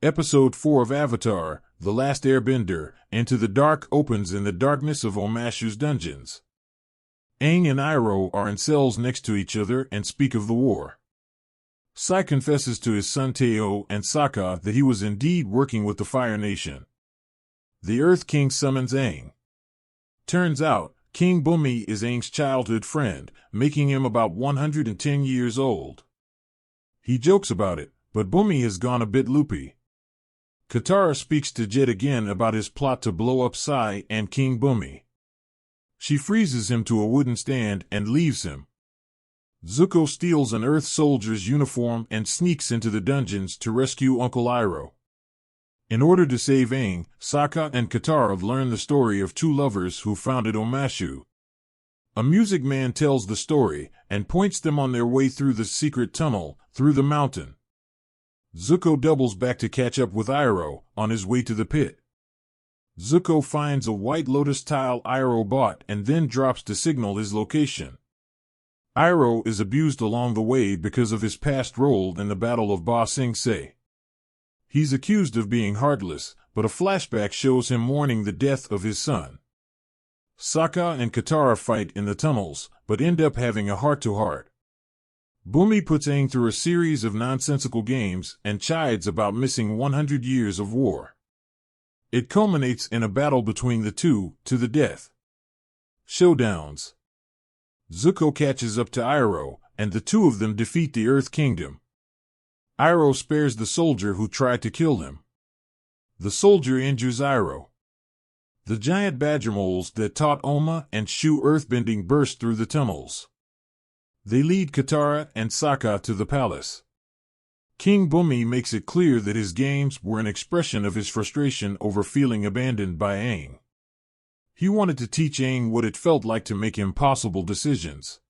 Episode 4 of Avatar, The Last Airbender, Into the Dark opens in the darkness of Omashu's dungeons. Aang and Iroh are in cells next to each other and speak of the war. Sai confesses to his son Teo and Sokka that he was indeed working with the Fire Nation. The Earth King summons Aang. Turns out, King Bumi is Aang's childhood friend, making him about 110 years old. He jokes about it, but Bumi has gone a bit loopy. Katara speaks to Jet again about his plot to blow up Sai and King Bumi. She freezes him to a wooden stand and leaves him. Zuko steals an Earth soldier's uniform and sneaks into the dungeons to rescue Uncle Iroh. In order to save Aang, Sokka and Katara learn the story of two lovers who founded Omashu. A music man tells the story and points them on their way through the secret tunnel, through the mountain. Zuko doubles back to catch up with Iroh, on his way to the pit. Zuko finds a white lotus tile Iroh bought and then drops to signal his location. Iroh is abused along the way because of his past role in the Battle of Ba Sing Se. He's accused of being heartless, but a flashback shows him mourning the death of his son. Sokka and Katara fight in the tunnels, but end up having a heart-to-heart. Bumi puts Aang through a series of nonsensical games and chides about missing 100 years of war. It culminates in a battle between the two, to the death. Showdowns. Zuko catches up to Iroh, and the two of them defeat the Earth Kingdom. Iroh spares the soldier who tried to kill him. The soldier injures Iroh. The giant badger moles that taught Oma and Shu earthbending burst through the tunnels. They lead Katara and Sokka to the palace. King Bumi makes it clear that his games were an expression of his frustration over feeling abandoned by Aang. He wanted to teach Aang what it felt like to make impossible decisions.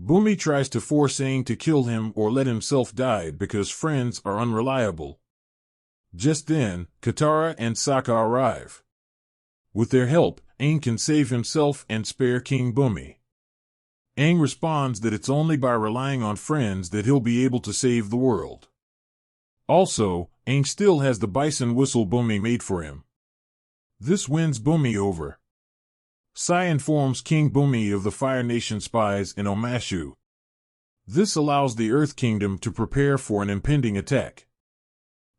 Bumi tries to force Aang to kill him or let himself die because friends are unreliable. Just then, Katara and Sokka arrive. With their help, Aang can save himself and spare King Bumi. Aang responds that it's only by relying on friends that he'll be able to save the world. Also, Aang still has the bison whistle Bumi made for him. This wins Bumi over. Sai informs King Bumi of the Fire Nation spies in Omashu. This allows the Earth Kingdom to prepare for an impending attack.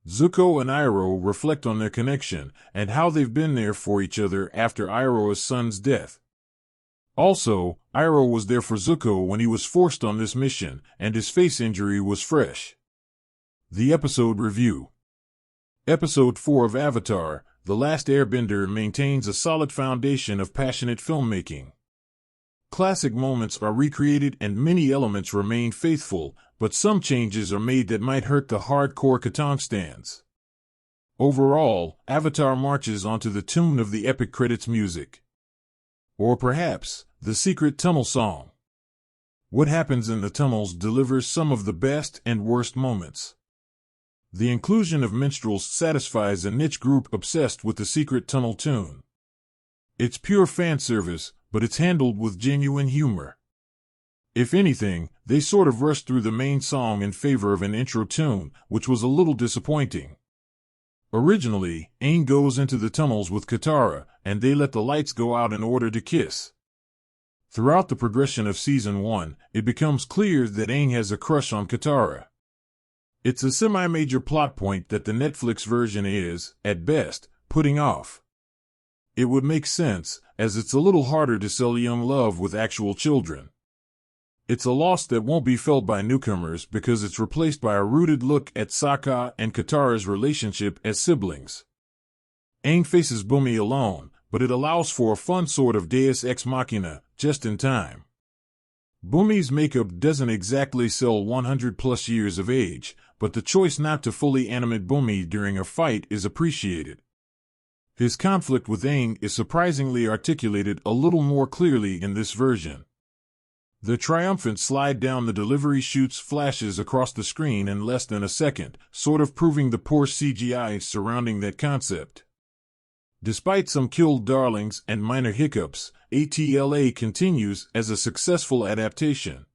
Zuko and Iroh reflect on their connection and how they've been there for each other after Iroh's son's death. Also, Iroh was there for Zuko when he was forced on this mission, and his face injury was fresh. The episode review. Episode 4 of Avatar, The Last Airbender maintains a solid foundation of passionate filmmaking. Classic moments are recreated and many elements remain faithful, but some changes are made that might hurt the hardcore Katong stans. Overall, Avatar marches onto the tune of the epic credits music. Or perhaps, the secret tunnel song. What happens in the tunnels delivers some of the best and worst moments. The inclusion of minstrels satisfies a niche group obsessed with the secret tunnel tune. It's pure fan service, but it's handled with genuine humor. If anything, they sort of rushed through the main song in favor of an intro tune, which was a little disappointing. Originally, Aang goes into the tunnels with Katara, and they let the lights go out in order to kiss. Throughout the progression of Season 1, it becomes clear that Aang has a crush on Katara. It's a semi-major plot point that the Netflix version is, at best, putting off. It would make sense, as it's a little harder to sell young love with actual children. It's a loss that won't be felt by newcomers because it's replaced by a rooted look at Sokka and Katara's relationship as siblings. Aang faces Bumi alone, but it allows for a fun sort of deus ex machina, just in time. Bumi's makeup doesn't exactly sell 100+ years of age, but the choice not to fully animate Bumi during a fight is appreciated. His conflict with Aang is surprisingly articulated a little more clearly in this version. The triumphant slide down the delivery chutes flashes across the screen in less than a second, sort of proving the poor CGI surrounding that concept. Despite some killed darlings and minor hiccups, ATLA continues as a successful adaptation.